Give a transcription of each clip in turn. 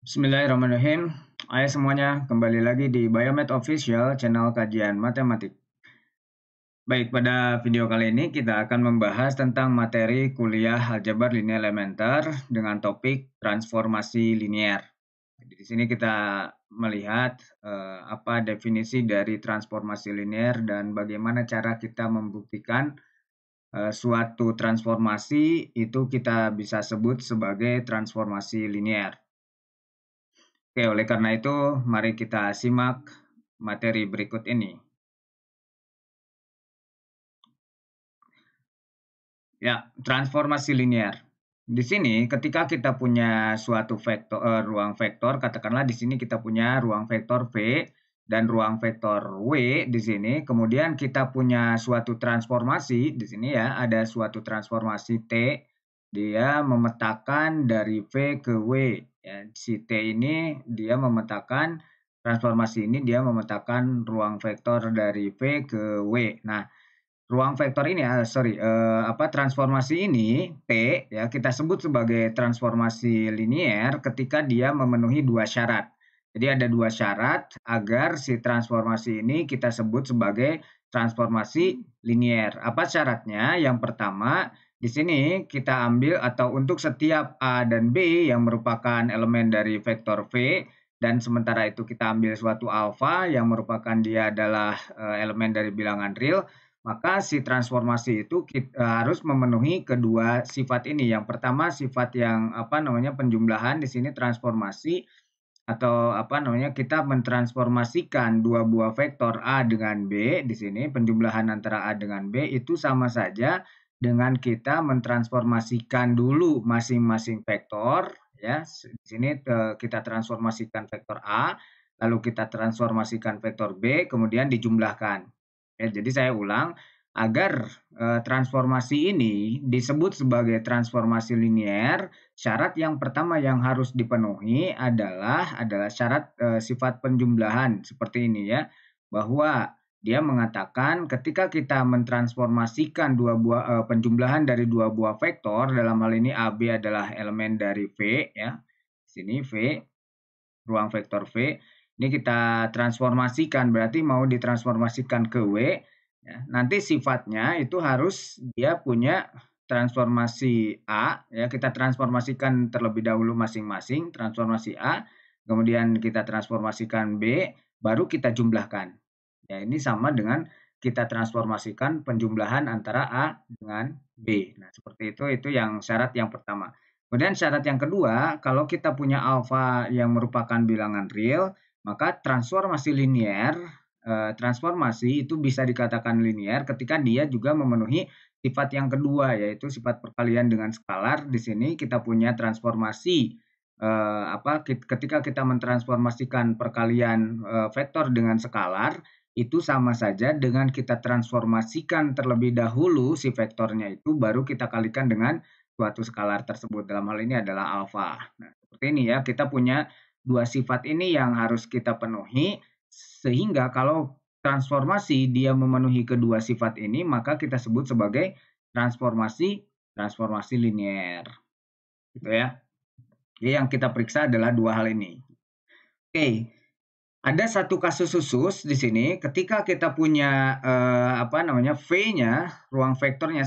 Bismillahirrahmanirrahim. Hai semuanya, kembali lagi di Biomed Official, channel kajian matematik. Baik, pada video kali ini kita akan membahas tentang materi kuliah aljabar linear elementer dengan topik transformasi linear. Jadi di sini kita melihat apa definisi dari transformasi linear dan bagaimana cara kita membuktikan suatu transformasi itu kita bisa sebut sebagai transformasi linear. Oke, oleh karena itu, mari kita simak materi berikut ini. Ya, transformasi linear. Di sini, ketika kita punya suatu vektor, ruang vektor, katakanlah di sini kita punya ruang vektor V dan ruang vektor W di sini. Kemudian kita punya suatu transformasi di sini ya, ada suatu transformasi T. Dia memetakan dari V ke W. Ya, si T ini dia memetakan transformasi ini dia memetakan ruang vektor dari V ke W. Nah, ruang vektor ini transformasi ini T ya kita sebut sebagai transformasi linear ketika dia memenuhi dua syarat. Jadi ada dua syarat agar si transformasi ini kita sebut sebagai transformasi linear. Apa syaratnya? Yang pertama, di sini kita ambil atau untuk setiap A dan B yang merupakan elemen dari vektor V dan sementara itu kita ambil suatu alfa yang merupakan dia adalah elemen dari bilangan real, maka si transformasi itu harus memenuhi kedua sifat ini. Yang pertama sifat yang penjumlahan, di sini transformasi atau kita mentransformasikan dua buah vektor A dengan B. Di sini penjumlahan antara A dengan B itu sama saja dengan kita mentransformasikan dulu masing-masing vektor ya. Di sini kita transformasikan vektor A, lalu kita transformasikan vektor B, kemudian dijumlahkan. Ya, jadi saya ulang, agar transformasi ini disebut sebagai transformasi linear, syarat yang pertama yang harus dipenuhi adalah syarat sifat penjumlahan seperti ini ya, bahwa dia mengatakan ketika kita mentransformasikan penjumlahan dari dua buah vektor, dalam hal ini AB adalah elemen dari V ya. Di sini V, ruang vektor V, ini kita transformasikan, berarti mau ditransformasikan ke W. Ya, nanti sifatnya itu harus dia punya transformasi A, ya kita transformasikan terlebih dahulu masing-masing, transformasi A, kemudian kita transformasikan B, baru kita jumlahkan. Ya, ini sama dengan kita transformasikan penjumlahan antara A dengan B. Nah, seperti itu yang syarat yang pertama. Kemudian syarat yang kedua, kalau kita punya alfa yang merupakan bilangan real, maka transformasi linear, transformasi itu bisa dikatakan linear ketika dia juga memenuhi sifat yang kedua, yaitu sifat perkalian dengan skalar. Di sini kita punya transformasi ketika kita mentransformasikan perkalian vektor dengan skalar, itu sama saja dengan kita transformasikan terlebih dahulu si vektornya itu, baru kita kalikan dengan suatu skalar tersebut. Dalam hal ini adalah alfa. Nah, seperti ini ya, kita punya dua sifat ini yang harus kita penuhi, sehingga kalau transformasi dia memenuhi kedua sifat ini, maka kita sebut sebagai transformasi linear. Gitu ya. Jadi yang kita periksa adalah dua hal ini. Oke. Ada satu kasus khusus di sini ketika kita punya V-nya, ruang vektornya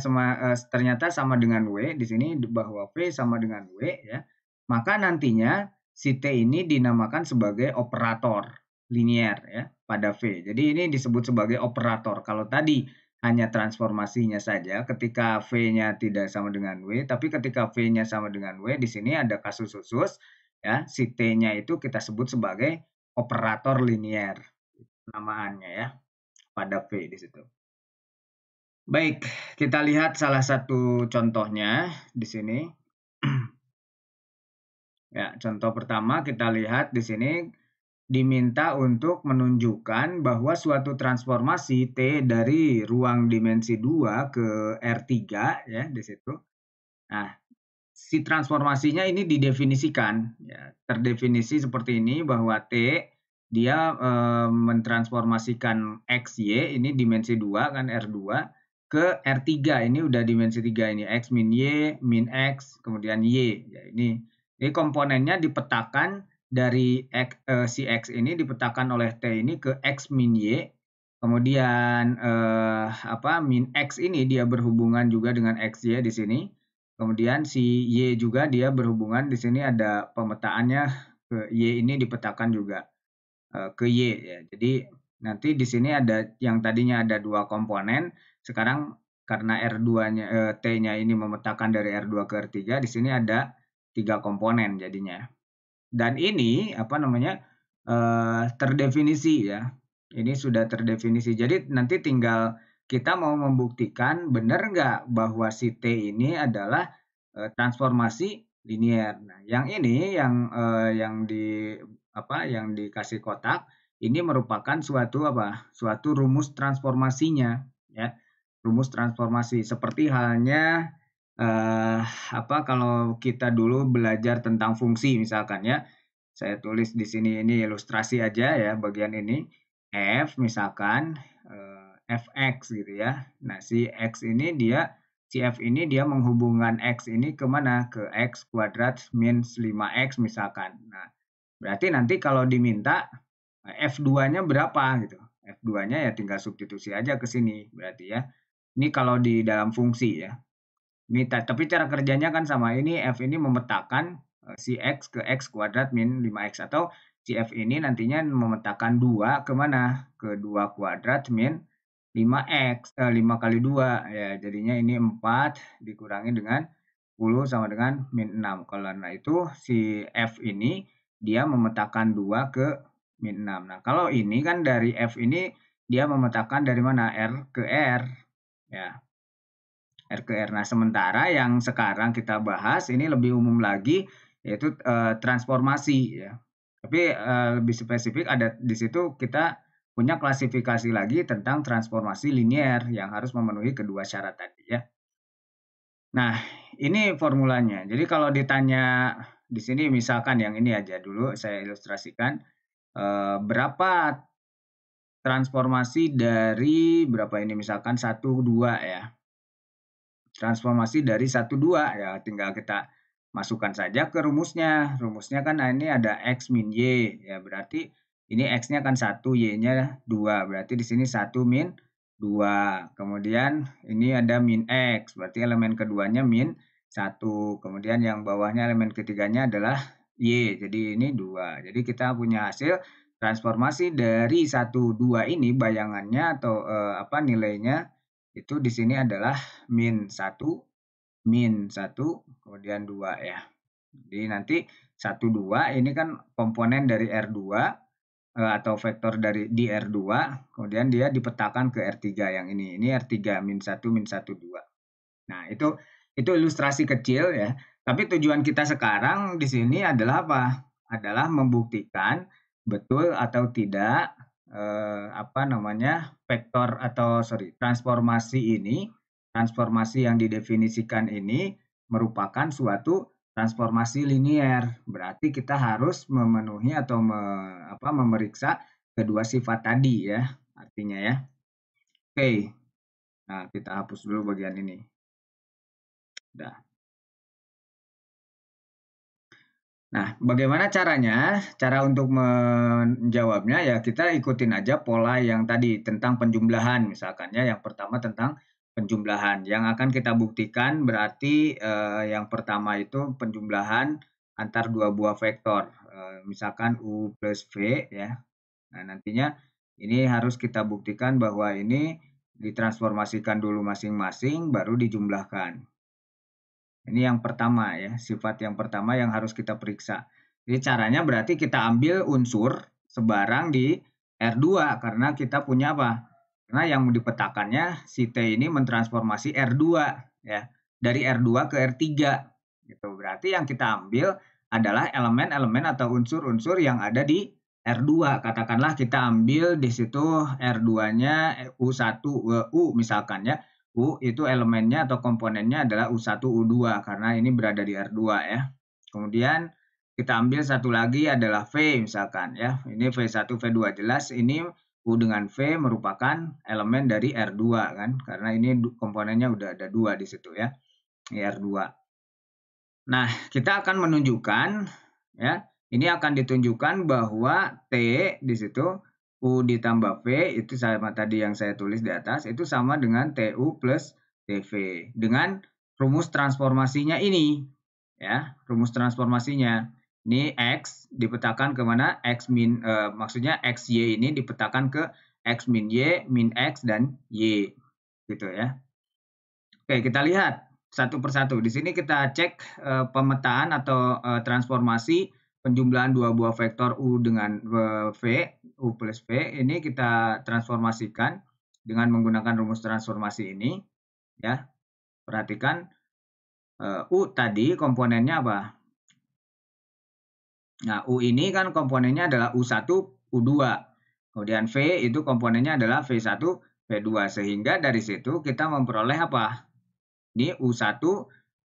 ternyata sama dengan W, di sini bahwa V sama dengan W ya. Maka nantinya si T ini dinamakan sebagai operator linear ya pada V. Jadi ini disebut sebagai operator. Kalau tadi hanya transformasinya saja ketika V-nya tidak sama dengan W, tapi ketika V-nya sama dengan W, di sini ada kasus khusus ya, si T-nya itu kita sebut sebagai operator linear namaannya ya pada V di situ. Baik, kita lihat salah satu contohnya di sini. Ya, contoh pertama kita lihat di sini diminta untuk menunjukkan bahwa suatu transformasi T dari ruang dimensi 2 ke R3 ya di situ. Nah, si transformasinya ini didefinisikan ya, terdefinisi seperti ini bahwa T dia mentransformasikan XY, ini dimensi 2 kan R2, ke R3, ini udah dimensi 3 ini, X min Y, min X, kemudian Y. Ya, ini komponennya dipetakan dari si X ini dipetakan oleh T ini ke X min Y, kemudian min X ini dia berhubungan juga dengan XY di sini, kemudian si Y juga dia berhubungan di sini ada pemetaannya ke Y ini dipetakan juga ke Y ya. Jadi nanti di sini ada yang tadinya ada 2 komponen, sekarang karena R2-nya T-nya ini memetakan dari R2 ke R3, di sini ada 3 komponen jadinya. Dan ini terdefinisi ya. Ini sudah terdefinisi. Jadi nanti tinggal kita mau membuktikan benar nggak bahwa si T ini adalah transformasi linier. Nah, yang ini yang dikasih kotak ini merupakan suatu rumus transformasinya ya. Rumus transformasi seperti halnya kalau kita dulu belajar tentang fungsi misalkan ya. Saya tulis di sini ini ilustrasi aja ya bagian ini. F misalkan fx gitu ya. Nah, si F ini dia menghubungkan X ini ke mana? Ke X kuadrat min 5X misalkan. Nah, berarti nanti kalau diminta F2-nya berapa gitu. F2-nya ya tinggal substitusi aja ke sini berarti ya. Ini kalau di dalam fungsi ya. Ini tapi cara kerjanya kan sama. Ini F ini memetakan si X ke X kuadrat min 5X. Atau si F ini nantinya memetakan 2 ke mana? Ke 2 kuadrat min 5X, 5 kali 2 ya, jadinya ini 4 dikurangi dengan 10 sama dengan min 6. Karena itu si F ini dia memetakan 2 ke min 6. Nah, kalau ini kan dari F ini dia memetakan dari mana? R ke R ya. R ke R. Nah, sementara yang sekarang kita bahas ini lebih umum lagi yaitu transformasi ya. Tapi lebih spesifik ada di situ kita punya klasifikasi lagi tentang transformasi linier yang harus memenuhi kedua syarat tadi ya. Nah, ini formulanya. Jadi kalau ditanya di sini misalkan yang ini aja dulu saya ilustrasikan berapa transformasi dari berapa ini misalkan 1 2 ya. Transformasi dari 1 2 ya tinggal kita masukkan saja ke rumusnya. Rumusnya kan ini ada X min Y ya berarti ini X-nya kan 1, Y-nya 2. Berarti di sini 1 min 2. Kemudian ini ada min X, berarti elemen keduanya min 1. Kemudian yang bawahnya elemen ketiganya adalah Y, jadi ini 2. Jadi kita punya hasil transformasi dari 1 2 ini bayangannya atau nilainya itu di sini adalah min 1, kemudian 2 ya. Jadi nanti 1, 2 ini kan komponen dari R2 atau vektor di R2, kemudian dia dipetakan ke R3 yang ini. Ini R3 min 1, min 1, 2. Nah, itu ilustrasi kecil ya. Tapi tujuan kita sekarang di sini adalah apa? Adalah membuktikan betul atau tidak vektor atau transformasi yang didefinisikan ini merupakan suatu transformasi linier. Berarti kita harus memenuhi atau memeriksa kedua sifat tadi ya, artinya ya. Oke. Nah, kita hapus dulu bagian ini. Udah. Nah, bagaimana caranya? Cara untuk menjawabnya ya kita ikutin aja pola yang tadi tentang penjumlahan misalkan ya. Yang pertama tentang penjumlahan. Yang akan kita buktikan berarti yang pertama itu penjumlahan antar dua buah vektor. Misalkan U plus V ya. Nah, nantinya ini harus kita buktikan bahwa ini ditransformasikan dulu masing-masing baru dijumlahkan. Ini yang pertama ya, sifat yang pertama yang harus kita periksa. Jadi caranya berarti kita ambil unsur sebarang di R2 karena kita punya apa? Karena yang dipetakannya si T ini mentransformasi R2 ya, dari R2 ke R3 gitu. Berarti yang kita ambil adalah elemen-elemen atau unsur-unsur yang ada di R2. Katakanlah kita ambil di situ R2-nya U1 U misalkan ya. U itu elemennya atau komponennya adalah U1, U2 karena ini berada di R2 ya. Kemudian kita ambil satu lagi adalah V misalkan ya. Ini V1, V2 jelas ini U dengan V merupakan elemen dari R2 kan karena ini komponennya udah ada 2 di situ ya. Ini R2. Nah, kita akan menunjukkan ya ini akan ditunjukkan bahwa T di situ U ditambah V itu sama tadi yang saya tulis di atas itu sama dengan TU plus TV dengan rumus transformasinya ini ya, rumus transformasinya. Ini X dipetakan ke mana? Maksudnya XY ini dipetakan ke X min Y, min X, dan Y. Gitu ya. Oke, kita lihat satu persatu. Di sini kita cek pemetaan atau transformasi penjumlahan dua buah vektor U dengan V, U plus V. Ini kita transformasikan dengan menggunakan rumus transformasi ini. Ya, perhatikan U tadi komponennya apa? Nah, U ini kan komponennya adalah U1, U2. Kemudian V itu komponennya adalah V1, V2. Sehingga dari situ kita memperoleh apa? Ini U1,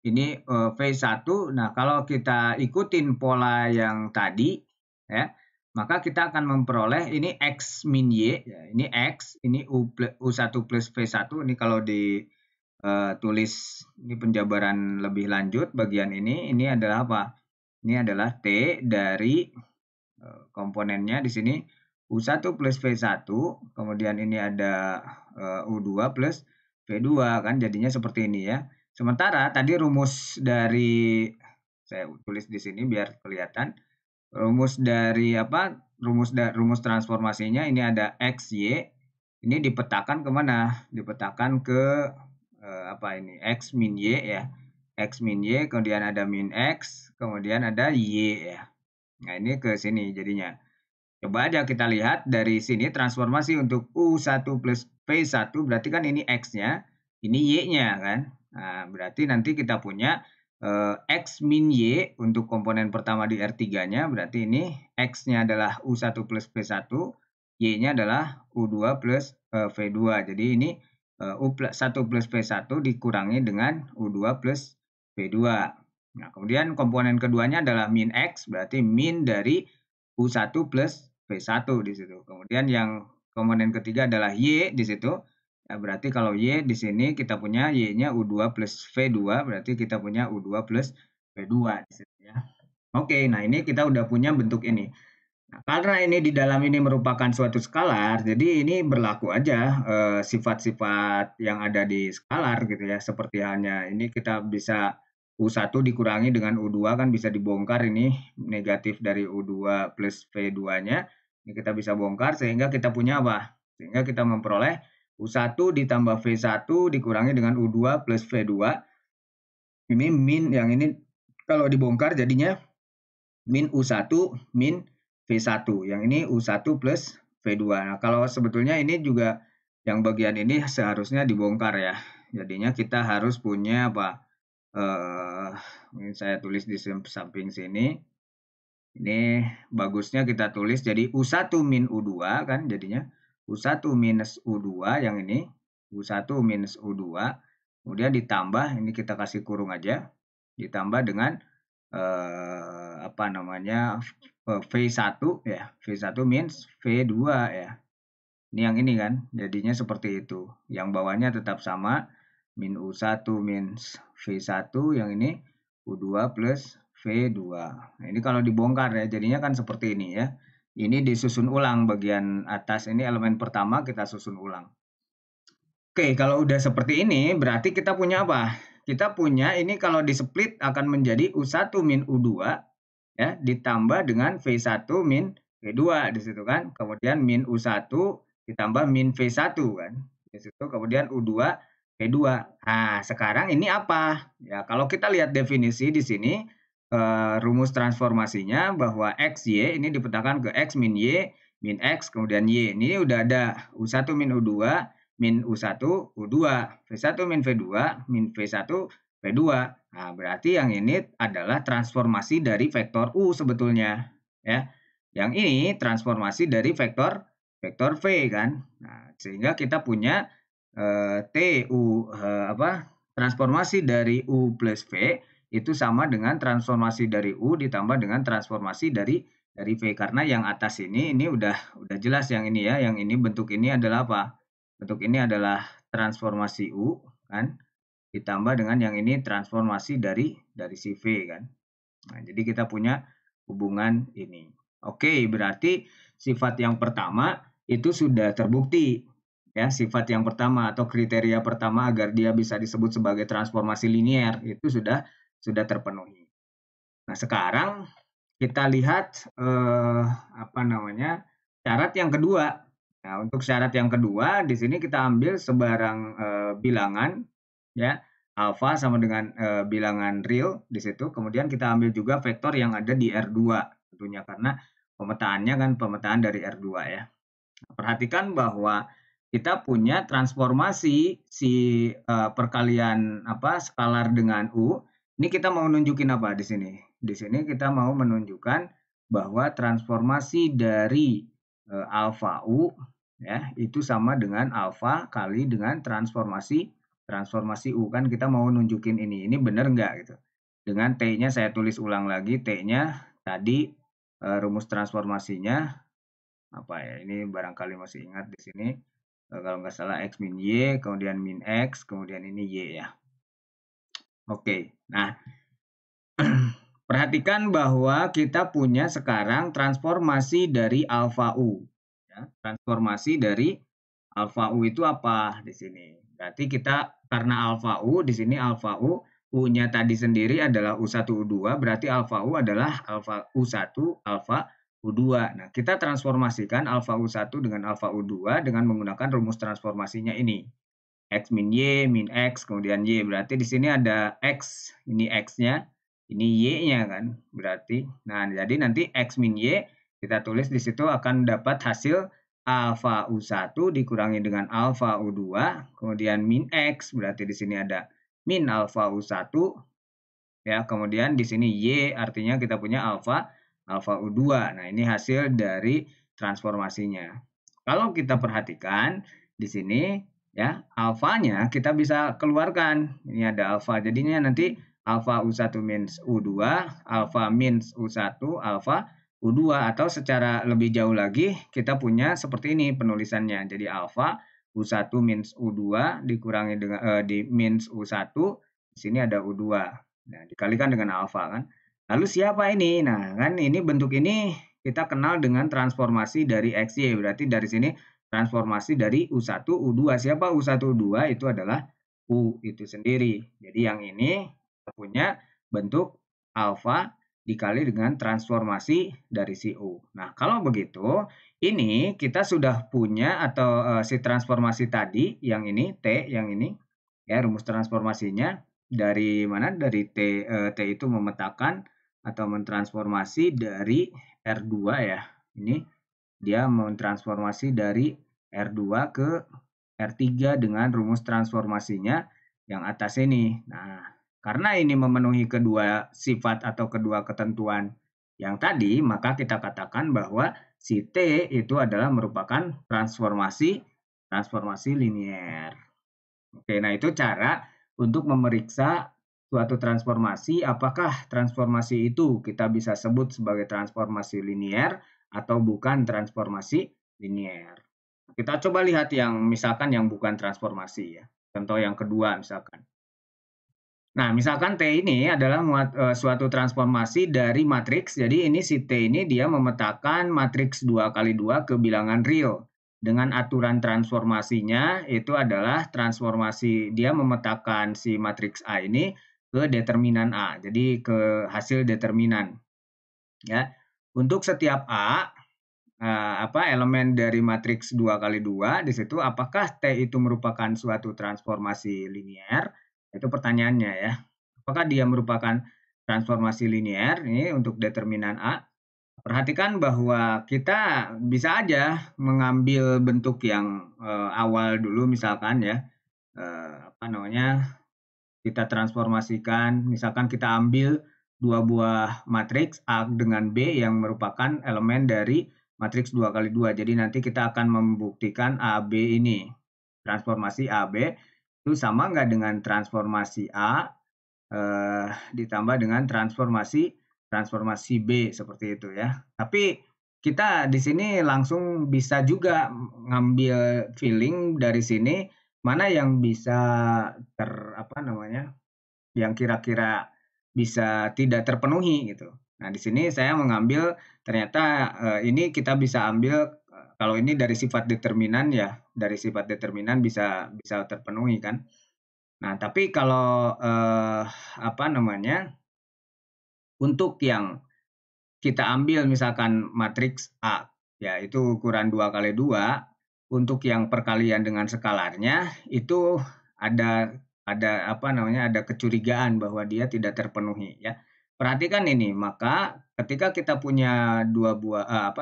ini V1. Nah, kalau kita ikutin pola yang tadi, ya, maka kita akan memperoleh ini X min Y. Ya, ini X, ini U1 plus V1. Ini kalau ditulis, ini penjabaran lebih lanjut bagian ini adalah apa? Ini adalah T dari komponennya di sini U1 plus V1, kemudian ini ada U2 plus V2 kan jadinya seperti ini ya. Sementara tadi rumus dari saya tulis di sini biar kelihatan. Rumus dari apa? Rumus transformasinya ini ada XY. Ini dipetakan kemana? Dipetakan ke apa ini? X min Y ya. X min Y, kemudian ada min X, kemudian ada Y ya. Nah, ini ke sini jadinya. Coba aja kita lihat dari sini transformasi untuk U1 plus V1 berarti kan ini X-nya, ini Y-nya kan. Nah, berarti nanti kita punya X min Y untuk komponen pertama di R3-nya, berarti ini X-nya adalah U1 plus V1, Y-nya adalah U2 plus V2. Jadi ini U1 plus V1 dikurangi dengan U2 plus V2. Nah, kemudian komponen keduanya adalah min X, berarti min dari U1 plus V1 di situ. Kemudian yang komponen ketiga adalah Y di situ. Ya, berarti kalau Y di sini kita punya Y-nya U2 plus V2, berarti kita punya U2 plus V2 di situ ya. Oke, nah ini kita udah punya bentuk ini. Nah, karena ini di dalam ini merupakan suatu skalar, jadi ini berlaku aja sifat-sifat yang ada di skalar gitu ya. Seperti halnya ini kita bisa U1 dikurangi dengan U2 kan bisa dibongkar ini negatif dari U2 plus V2-nya. Ini kita bisa bongkar sehingga kita punya apa? Sehingga kita memperoleh U1 ditambah V1 dikurangi dengan U2 plus V2. Ini min yang ini kalau dibongkar jadinya min U1 min V1. Yang ini U1 plus V2. Nah, kalau sebetulnya ini juga yang bagian ini seharusnya dibongkar ya. Jadinya kita harus punya apa? Ini saya tulis di samping sini. Ini bagusnya kita tulis jadi U1 min U2 kan jadinya U1 minus U2 yang ini U1 minus U2 kemudian ditambah ini kita kasih kurung aja ditambah dengan apa namanya V1 ya V1 minus V2 ya. Ini yang ini kan jadinya seperti itu. Yang bawahnya tetap sama min U1 minus V1 yang ini U2 plus V2. Nah, ini kalau dibongkar ya, jadinya kan seperti ini ya. Ini disusun ulang bagian atas ini elemen pertama kita susun ulang. Oke, kalau udah seperti ini berarti kita punya apa? Kita punya ini kalau di split akan menjadi U1 min U2 ya, ditambah dengan V1 min V2 di situ kan. Kemudian min U1 ditambah min V1 kan. Di situ kemudian U2 V2. Nah, sekarang ini apa? Ya, kalau kita lihat definisi di sini rumus transformasinya bahwa XY ini dipetakan ke X min Y, min X, kemudian Y. Ini udah ada U1 min U2, min U1, U2, V1 min V2, min V1, V2. Nah, berarti yang ini adalah transformasi dari vektor U sebetulnya. Ya. Yang ini transformasi dari vektor V kan. Nah, sehingga kita punya transformasi dari U plus V itu sama dengan transformasi dari U ditambah dengan transformasi dari V karena yang atas ini udah jelas yang ini ya, yang ini bentuk ini adalah apa? Bentuk ini adalah transformasi U kan ditambah dengan yang ini transformasi dari si V kan. Nah, jadi kita punya hubungan ini. Oke, berarti sifat yang pertama itu sudah terbukti. Ya, sifat yang pertama atau kriteria pertama agar dia bisa disebut sebagai transformasi linier itu sudah terpenuhi. Nah, sekarang kita lihat syarat yang kedua. Nah, untuk syarat yang kedua di sini kita ambil sebarang bilangan ya, alfa sama dengan bilangan real di situ. Kemudian kita ambil juga vektor yang ada di R2 tentunya karena pemetaannya kan pemetaan dari R2 ya. Perhatikan bahwa kita punya transformasi si perkalian skalar dengan U. Ini kita mau nunjukin apa di sini? Di sini kita mau menunjukkan bahwa transformasi dari alfa U ya itu sama dengan alfa kali dengan transformasi U. Kan kita mau nunjukin ini benar nggak gitu. Dengan T-nya saya tulis ulang lagi, T-nya tadi rumus transformasinya apa ya, ini barangkali masih ingat di sini kalau nggak salah X min Y, kemudian min X, kemudian ini Y ya. Oke, nah perhatikan bahwa kita punya sekarang transformasi dari alfa U ya. Transformasi dari alfa U itu apa di sini? Berarti kita karena alfa U di sini alfa U U-nya tadi sendiri adalah U1 U2, berarti alfa U adalah alfa U1 alfa U2. Nah, kita transformasikan alfa U1 dengan alfa U2 dengan menggunakan rumus transformasinya ini. X min Y, min X, kemudian Y. Berarti di sini ada X, ini X-nya, ini Y-nya kan. Berarti, nah jadi nanti X min Y, kita tulis di situ akan dapat hasil alfa U1 dikurangi dengan alfa U2, kemudian min X, berarti di sini ada min alfa U1, ya, kemudian di sini Y artinya kita punya alfa U2. Nah, ini hasil dari transformasinya. Kalau kita perhatikan di sini ya, alfanya kita bisa keluarkan. Ini ada alfa. Jadinya nanti alfa U1 minus U2, alfa minus U1, alfa U2 atau secara lebih jauh lagi kita punya seperti ini penulisannya. Jadi alfa U1 minus U2 dikurangi dengan di minus U1, di sini ada U2. Nah, dikalikan dengan alfa kan. Lalu siapa ini? Nah, kan ini bentuk ini kita kenal dengan transformasi dari XY. Berarti dari sini transformasi dari U1 U2. Siapa U1 U2? Itu adalah U itu sendiri. Jadi yang ini punya bentuk alfa dikali dengan transformasi dari si U. Nah, kalau begitu, ini kita sudah punya atau si transformasi tadi yang ini T yang ini ya rumus transformasinya dari mana? Dari T itu memetakan atau mentransformasi dari R2 ya. Ini dia mentransformasi dari R2 ke R3 dengan rumus transformasinya yang atas ini. Nah, karena ini memenuhi kedua sifat atau kedua ketentuan yang tadi, maka kita katakan bahwa si T itu adalah merupakan transformasi linier. Oke, nah itu cara untuk memeriksa suatu transformasi, apakah transformasi itu kita bisa sebut sebagai transformasi linier atau bukan transformasi linier. Kita coba lihat yang misalkan yang bukan transformasi ya. Contoh yang kedua misalkan. Nah, misalkan T ini adalah suatu transformasi dari matriks. Jadi ini si T ini dia memetakan matriks 2x2 ke bilangan real. Dengan aturan transformasinya itu adalah transformasi dia memetakan si matriks A ini ke determinan A. Jadi ke hasil determinan. Ya. Untuk setiap A elemen dari matriks 2x2 di situ apakah T itu merupakan suatu transformasi linier? Itu pertanyaannya ya. Apakah dia merupakan transformasi linier? Ini untuk determinan A. Perhatikan bahwa kita bisa aja mengambil bentuk yang awal dulu misalkan ya. Kita transformasikan, misalkan kita ambil dua buah matriks A dengan B yang merupakan elemen dari matriks 2x2. Jadi nanti kita akan membuktikan AB ini. Transformasi AB itu sama nggak dengan transformasi A ditambah dengan transformasi B seperti itu ya. Tapi kita di sini langsung bisa juga ngambil feeling dari sini mana yang bisa yang kira-kira bisa tidak terpenuhi gitu. Nah, di sini saya mengambil ternyata ini kita bisa ambil kalau ini dari sifat determinan ya, dari sifat determinan bisa terpenuhi kan. Nah, tapi kalau apa namanya, untuk yang kita ambil misalkan matriks A, ya itu ukuran 2 kali 2, untuk yang perkalian dengan skalarnya itu ada apa namanya, ada kecurigaan bahwa dia tidak terpenuhi ya. Perhatikan ini, maka ketika kita punya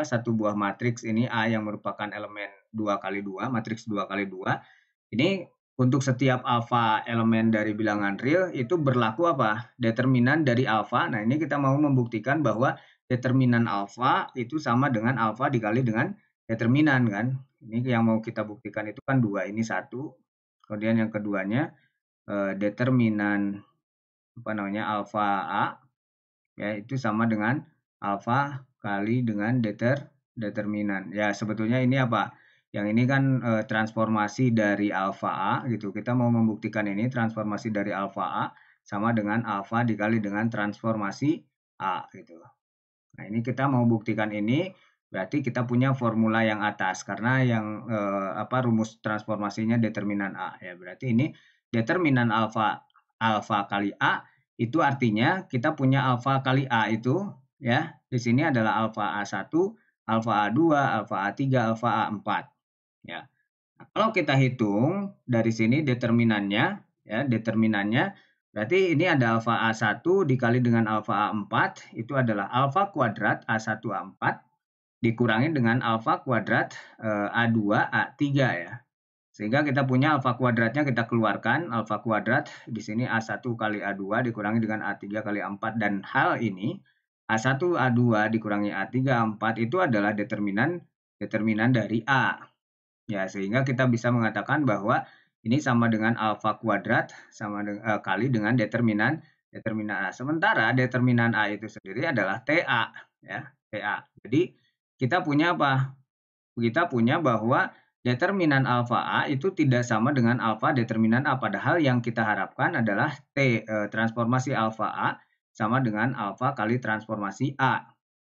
satu buah matriks ini A yang merupakan elemen 2 kali 2, matriks 2 kali 2, ini untuk setiap alfa elemen dari bilangan real itu berlaku apa? Determinan dari alfa. Nah, ini kita mau membuktikan bahwa determinan alfa itu sama dengan alfa dikali dengan determinan kan. Ini yang mau kita buktikan itu kan 2, ini 1. Kemudian yang keduanya determinan apa namanya alfa A ya itu sama dengan alfa kali dengan determinan. Ya, sebetulnya ini apa? Yang ini kan transformasi dari alfa A gitu. Kita mau membuktikan ini transformasi dari alfa A sama dengan alfa dikali dengan transformasi A gitu. Nah, ini kita mau buktikan ini, berarti kita punya formula yang atas karena yang rumus transformasinya determinan A ya. Berarti ini determinan alfa kali A itu artinya kita punya alfa kali A itu ya. Di sini adalah alfa A1, alfa A2, alfa A3, alfa A4 ya. Nah, kalau kita hitung dari sini determinannya ya, determinannya berarti ini ada alfa A1 dikali dengan alfa A4 itu adalah alfa kuadrat A1 A4 dikurangi dengan alfa kuadrat A2 A3 ya. Sehingga kita punya alfa kuadratnya kita keluarkan, alfa kuadrat di sini A1 kali A2 dikurangi dengan A3 kali A4 dan hal ini A1 A2 dikurangi A3 A4 itu adalah determinan dari A. Ya, sehingga kita bisa mengatakan bahwa ini sama dengan alfa kuadrat kali dengan determinan A. Sementara determinan A itu sendiri adalah TA ya, TA. Jadi kita punya apa? Kita punya bahwa determinan alfa A itu tidak sama dengan alfa determinan A, padahal yang kita harapkan adalah transformasi alfa A sama dengan alfa kali transformasi A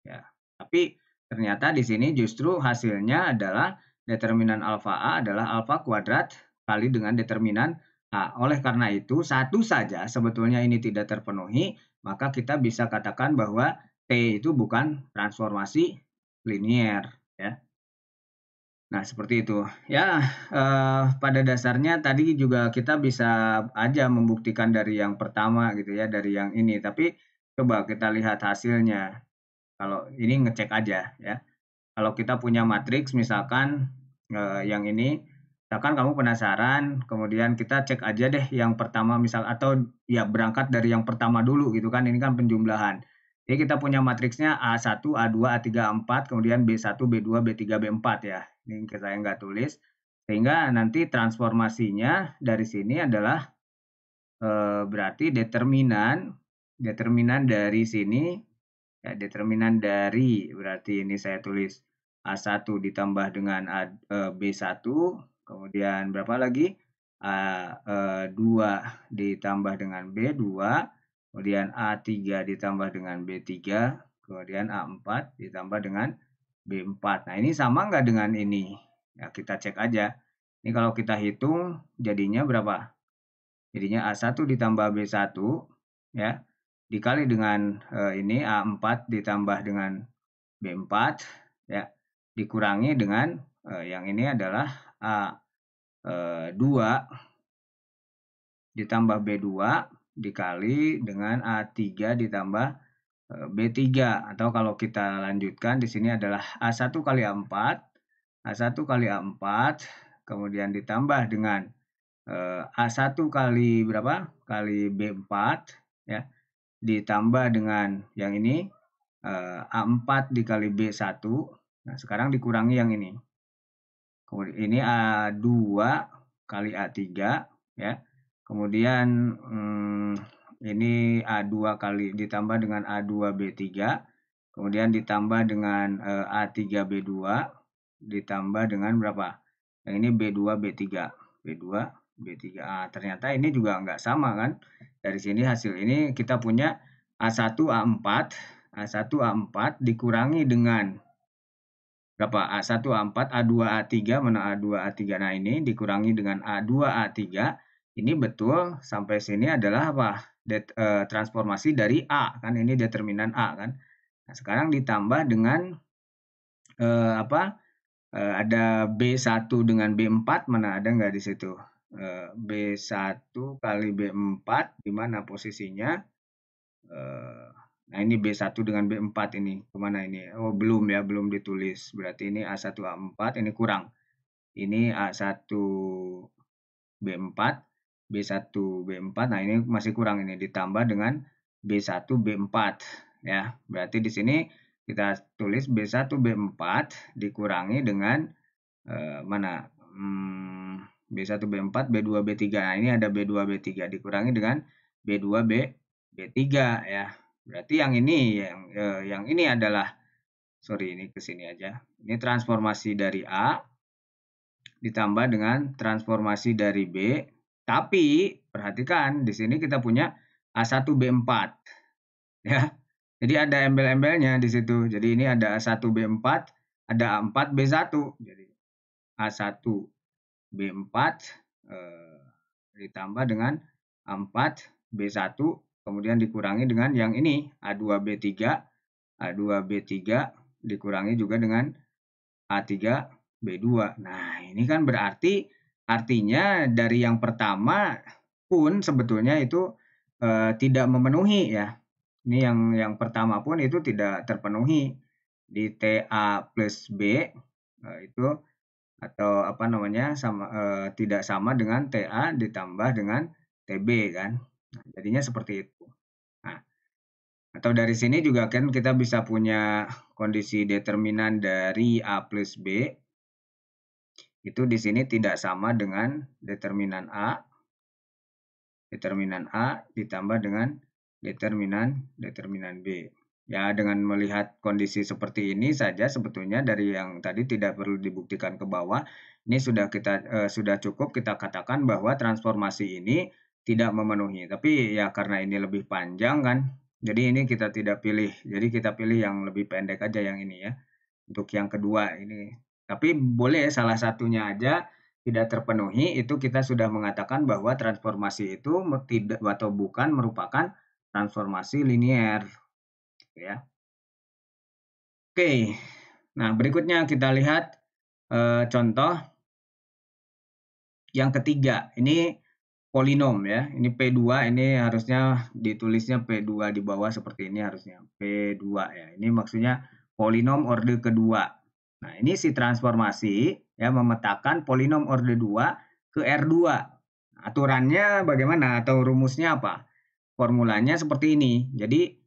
ya. Tapi ternyata di sini justru hasilnya adalah determinan alfa A adalah alfa kuadrat kali dengan determinan A. Oleh karena itu, satu saja sebetulnya ini tidak terpenuhi, maka kita bisa katakan bahwa T itu bukan transformasi linier ya. Nah, seperti itu. Ya, pada dasarnya tadi juga kita bisa aja membuktikan dari yang pertama gitu ya, dari yang ini. Tapi coba kita lihat hasilnya. Kalau ini ngecek aja ya. Kalau kita punya matriks misalkan yang ini, misalkan kamu penasaran, kemudian kita cek aja deh yang pertama misal atau ya berangkat dari yang pertama dulu gitu kan. Ini kan penjumlahan. Jadi kita punya matriksnya A1, A2, A3, A4, kemudian B1, B2, B3, B4 ya. Ini saya nggak tulis. Sehingga nanti transformasinya dari sini adalah berarti determinan dari sini ya, determinan dari berarti ini saya tulis A1 ditambah dengan B1, kemudian berapa lagi? A2 ditambah dengan B2, kemudian A3 ditambah dengan B3, kemudian A4 ditambah dengan B4. Nah, ini sama nggak dengan ini? Ya, kita cek aja. Ini kalau kita hitung jadinya berapa? Jadinya A1 ditambah B1 ya dikali dengan ini A4 ditambah dengan B4 ya dikurangi dengan yang ini adalah A2 ditambah B2 dikali dengan A3 ditambah B3 atau kalau kita lanjutkan di sini adalah A1 kali A4 kali A4 kemudian ditambah dengan A1 kali berapa? Kali B4 ya ditambah dengan yang ini A4 dikali B1. Nah, sekarang dikurangi yang ini. Kemudian ini A2 kali A3 ya. Kemudian ini A2 kali ditambah dengan A2 B3. Kemudian ditambah dengan A3 B2 ditambah dengan berapa? Yang ini B2 B3. B2 B3A. Ternyata ini juga nggak sama kan. Dari sini hasil ini kita punya A1 A4 A1, A4 dikurangi dengan berapa? A1, A4, A2, A3, mana A2, A3. Nah, ini dikurangi dengan A2, A3. Ini betul sampai sini adalah apa? Transformasi dari A, kan ini determinan A kan. Nah, sekarang ditambah dengan ada B1 dengan B4, mana ada nggak di situ? B1 kali B4, di mana posisinya? Nah, ini B1 dengan B4 ini, kemana ini? Oh, belum ya, belum ditulis. Berarti ini A1, A4, ini kurang. Ini A1 B4, B1 B4, nah ini masih kurang ini, ditambah dengan B1 B4. Ya, berarti di sini kita tulis B1 B4 dikurangi dengan mana? B1 B4, B2 B3. Nah, ini ada B2 B3 dikurangi dengan B2 B3 ya. Berarti yang ini yang ini adalah, sorry, ini ke sini aja. Ini transformasi dari A ditambah dengan transformasi dari B. Tapi perhatikan di sini kita punya A1 B4 ya. Jadi ada embel-embelnya di situ. Jadi ini ada A1 B4, ada A4 B1. Jadi A1 B4 ditambah dengan A4 B1, kemudian dikurangi dengan yang ini A2 B3, A2 B3 dikurangi juga dengan A3 B2. Nah, ini kan berarti artinya dari yang pertama pun sebetulnya itu tidak memenuhi ya. Ini yang pertama pun itu tidak terpenuhi di TA plus B itu, atau apa namanya, tidak sama dengan TA ditambah dengan TB kan. Nah, jadinya seperti itu. Nah, atau dari sini juga kan kita bisa punya kondisi determinan dari A plus B itu di sini tidak sama dengan determinan A ditambah dengan determinan B. Ya, dengan melihat kondisi seperti ini saja sebetulnya dari yang tadi tidak perlu dibuktikan ke bawah. Ini sudah cukup kita katakan bahwa transformasi ini tidak memenuhi. Tapi ya karena ini lebih panjang kan, jadi ini kita tidak pilih. Jadi kita pilih yang lebih pendek aja yang ini ya. Untuk yang kedua ini. Tapi boleh salah satunya aja tidak terpenuhi, itu kita sudah mengatakan bahwa transformasi itu tidak atau bukan merupakan transformasi linier. Ya. Oke, nah berikutnya kita lihat contoh yang ketiga. Ini polinom ya, ini P2, ini harusnya ditulisnya P2 di bawah seperti ini harusnya, P2 ya. Ini maksudnya polinom orde kedua. Nah, ini si transformasi ya memetakan polinom orde 2 ke R2. Aturannya bagaimana atau rumusnya apa? Formulanya seperti ini. Jadi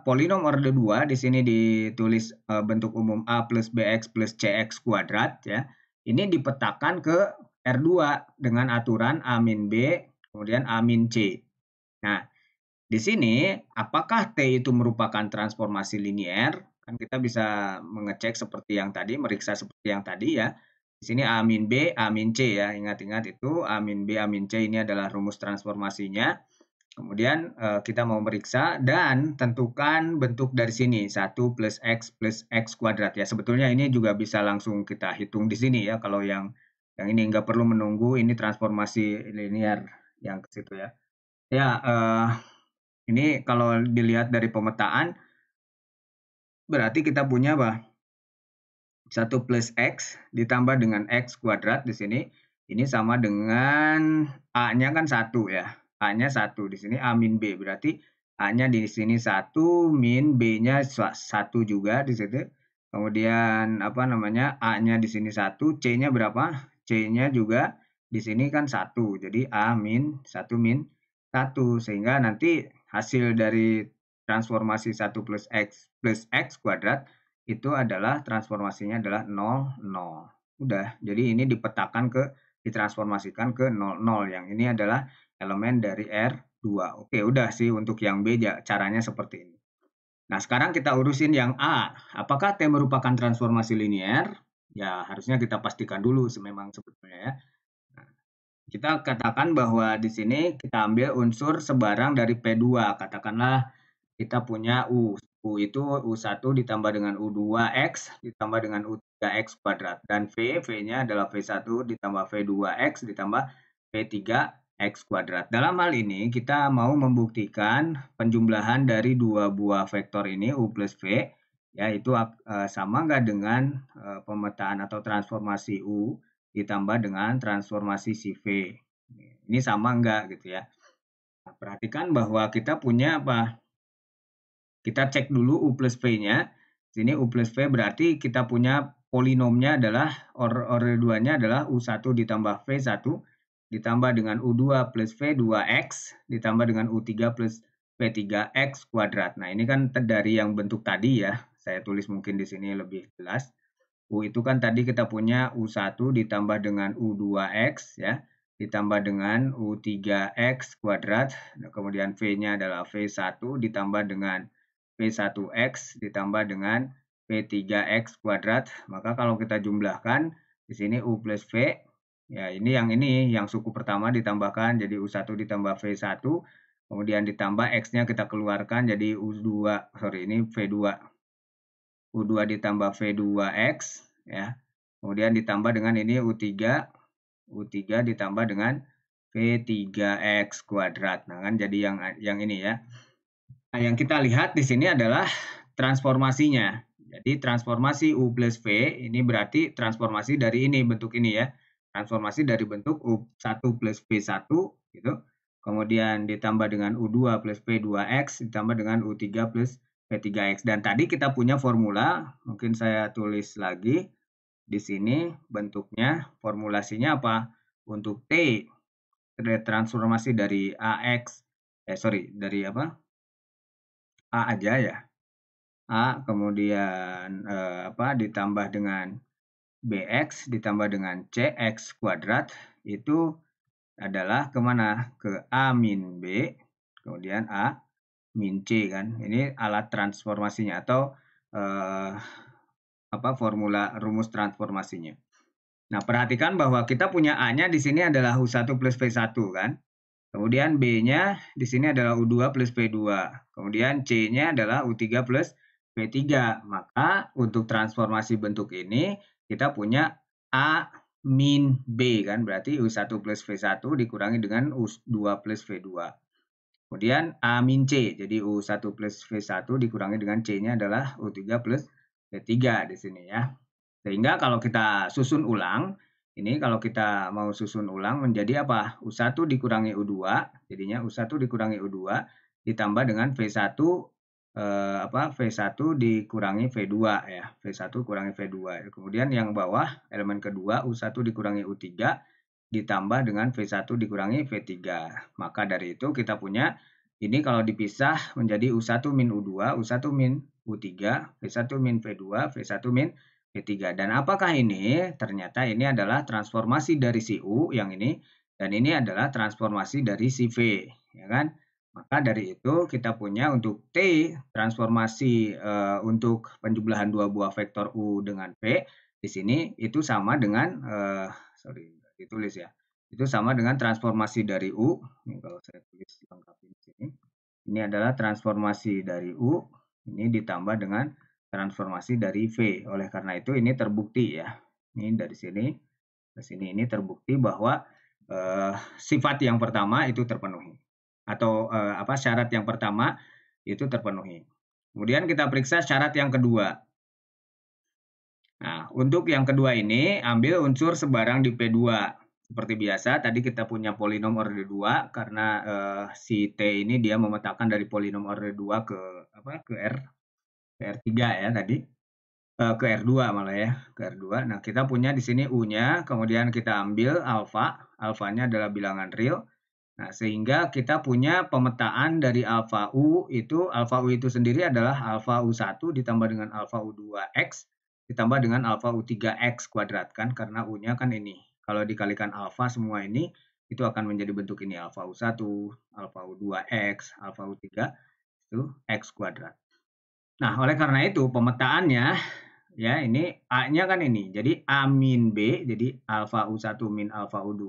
polinom orde 2 di sini ditulis bentuk umum A plus BX plus CX kuadrat ya. Ini dipetakan ke R2 dengan aturan A min B kemudian A min C. Nah, di sini apakah T itu merupakan transformasi linier? Kan kita bisa mengecek seperti yang tadi, meriksa seperti yang tadi ya. Di sini A min B, A min C ya. Ingat-ingat itu A min B, A min C ini adalah rumus transformasinya. Kemudian kita mau meriksa dan tentukan bentuk dari sini 1 plus X kuadrat ya. Sebetulnya ini juga bisa langsung kita hitung di sini ya. Kalau yang ini nggak perlu menunggu ini transformasi linear yang ke situ ya. Ya, ini kalau dilihat dari pemetaan berarti kita punya apa? 1 plus X ditambah dengan X kuadrat di sini. Ini sama dengan A-nya kan 1 ya. A-nya 1 di sini A min B. Berarti A-nya di sini 1 min B-nya 1 juga di situ. Kemudian apa namanya? A-nya di sini 1, C-nya berapa? C-nya juga di sini kan 1. Jadi A min 1 min 1 sehingga nanti hasil dari transformasi 1 plus X kuadrat itu adalah transformasinya adalah 0, 0. Udah, jadi ini ditransformasikan ke 0, 0. Yang ini adalah elemen dari R2. Oke, udah sih untuk yang B caranya seperti ini. Nah, sekarang kita urusin yang A. Apakah T merupakan transformasi linier? Ya, harusnya kita pastikan dulu memang sebetulnya ya. Nah, kita katakan bahwa di sini kita ambil unsur sebarang dari P2. Katakanlah kita punya U. U itu U1 ditambah dengan U2X ditambah dengan U3X kuadrat. Dan V-nya adalah V1 ditambah V2X ditambah V3X kuadrat. Dalam hal ini kita mau membuktikan penjumlahan dari dua buah vektor ini U plus V, ya itu sama nggak dengan pemetaan atau transformasi U ditambah dengan transformasi si V. Ini sama nggak gitu ya. Nah, perhatikan bahwa kita punya apa? Kita cek dulu U plus V-nya. Sini U plus V berarti kita punya polinomnya adalah order 2-nya adalah U1 ditambah V1 ditambah dengan U2 plus V2X ditambah dengan U3 plus V3X kuadrat. Nah, ini kan dari yang bentuk tadi ya. Saya tulis mungkin di sini lebih jelas. U itu kan tadi kita punya U1 ditambah dengan U2X ya, ditambah dengan U3X kuadrat. Nah, kemudian V-nya adalah V1 ditambah dengan V1X ditambah dengan V3X kuadrat. Maka kalau kita jumlahkan di sini U plus V, ya ini yang suku pertama ditambahkan jadi U1 ditambah V1, kemudian ditambah X-nya kita keluarkan jadi ini V2. U2 ditambah V2X ya. Kemudian ditambah dengan ini U3 ditambah dengan V3X kuadrat. Nah, kan jadi yang ini ya. Nah, yang kita lihat di sini adalah transformasinya. Jadi transformasi U plus V ini berarti transformasi dari ini bentuk ini ya. Transformasi dari bentuk U1 plus V1 gitu. Kemudian ditambah dengan U2 plus V2X ditambah dengan U3 plus V3X. Dan tadi kita punya formula, mungkin saya tulis lagi di sini bentuknya, formulasinya apa? Untuk T transformasi dari dari apa? A aja ya. A kemudian ditambah dengan BX ditambah dengan CX kuadrat itu adalah kemana? Ke A min B, kemudian A min C kan. Ini alat transformasinya atau formula rumus transformasinya. Nah, perhatikan bahwa kita punya A-nya di sini adalah U1 plus V1 kan. Kemudian B-nya di sini adalah U2 plus V2. Kemudian C-nya adalah U3 plus V3. Maka untuk transformasi bentuk ini kita punya A min B kan. Berarti U1 plus V1 dikurangi dengan U2 plus V2. Kemudian A min C. Jadi U1 plus V1 dikurangi dengan C-nya adalah U3 plus V3 di sini ya. Sehingga kalau kita susun ulang, ini kalau kita mau susun ulang menjadi apa? U1 dikurangi U2, jadinya U1 dikurangi U2 ditambah dengan V1 V1 dikurangi V2 ya. V1 kurangi V2. Kemudian yang bawah elemen kedua U1 dikurangi U3 ditambah dengan V1 dikurangi V3. Maka dari itu kita punya ini kalau dipisah menjadi U1 min U2, U1 min U3, V1 min V2, V1 min V3. Dan apakah ini? Ternyata ini adalah transformasi dari si U yang ini dan ini adalah transformasi dari si V, ya kan? Maka dari itu kita punya untuk T transformasi untuk penjumlahan dua buah vektor U dengan V di sini itu sama dengan ditulis ya. Itu sama dengan transformasi dari U. Ini kalau saya tulis lengkapin di sini. Ini adalah transformasi dari U ini ditambah dengan transformasi dari V. Oleh karena itu ini terbukti ya. Ini dari sini ke sini ini terbukti bahwa sifat yang pertama itu terpenuhi. Atau syarat yang pertama itu terpenuhi. Kemudian kita periksa syarat yang kedua. Nah, untuk yang kedua ini ambil unsur sebarang di P2. Seperti biasa tadi kita punya polinom order 2 karena si T ini dia memetakan dari polinom order 2 ke R3 ya tadi. Ke R2 malah ya, ke R2. Nah, kita punya di sini U-nya, kemudian kita ambil alfa. Alfanya adalah bilangan real. Nah, sehingga kita punya pemetaan dari alfa U itu sendiri adalah alfa U1 ditambah dengan alfa U2X ditambah dengan alfa U3X kuadrat kan karena U-nya kan ini. Kalau dikalikan alfa semua ini itu akan menjadi bentuk ini alfa U1, alfa U2X, alfa U3 itu X kuadrat. Nah, oleh karena itu pemetaannya ya ini A-nya kan ini. Jadi A min B jadi alfa U1 min alfa U2.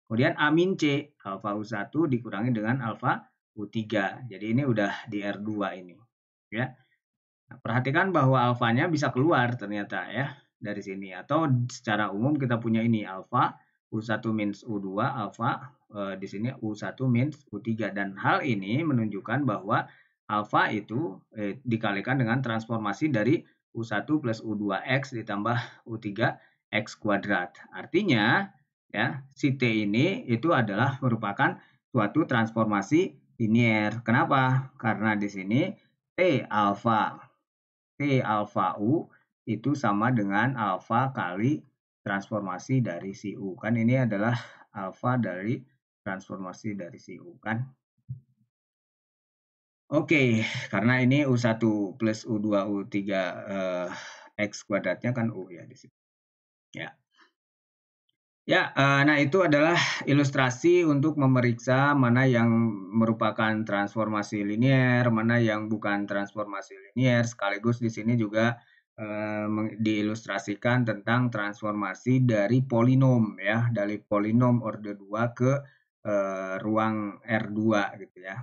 Kemudian A min C, alfa U1 dikurangi dengan alfa U3. Jadi ini udah di R2 ini, ya. Nah, perhatikan bahwa alfanya bisa keluar ternyata ya dari sini, atau secara umum kita punya ini alfa U1 minus U2 alfa, di sini U1 minus U3, dan hal ini menunjukkan bahwa alfa itu dikalikan dengan transformasi dari U1 plus U2X ditambah U3 X kuadrat. Artinya ya si T ini itu adalah merupakan suatu transformasi linier. Kenapa? Karena di sini T alfa alfa U itu sama dengan alfa kali transformasi dari si U. Kan ini adalah alfa dari transformasi dari si U kan. Oke, karena ini U1 plus U2 U3 X kuadratnya kan U ya di sini. Ya. Ya, nah itu adalah ilustrasi untuk memeriksa mana yang merupakan transformasi linier, mana yang bukan transformasi linier, sekaligus di sini juga diilustrasikan tentang transformasi dari polinom ya, dari polinom orde 2 ke ruang R2 gitu ya.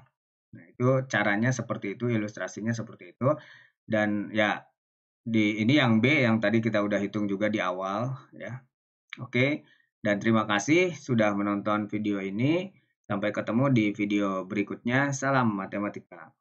Nah, itu caranya seperti itu, ilustrasinya seperti itu. Dan ya, ini yang B yang tadi kita udah hitung juga di awal ya. Oke, dan terima kasih sudah menonton video ini. Sampai ketemu di video berikutnya. Salam matematika.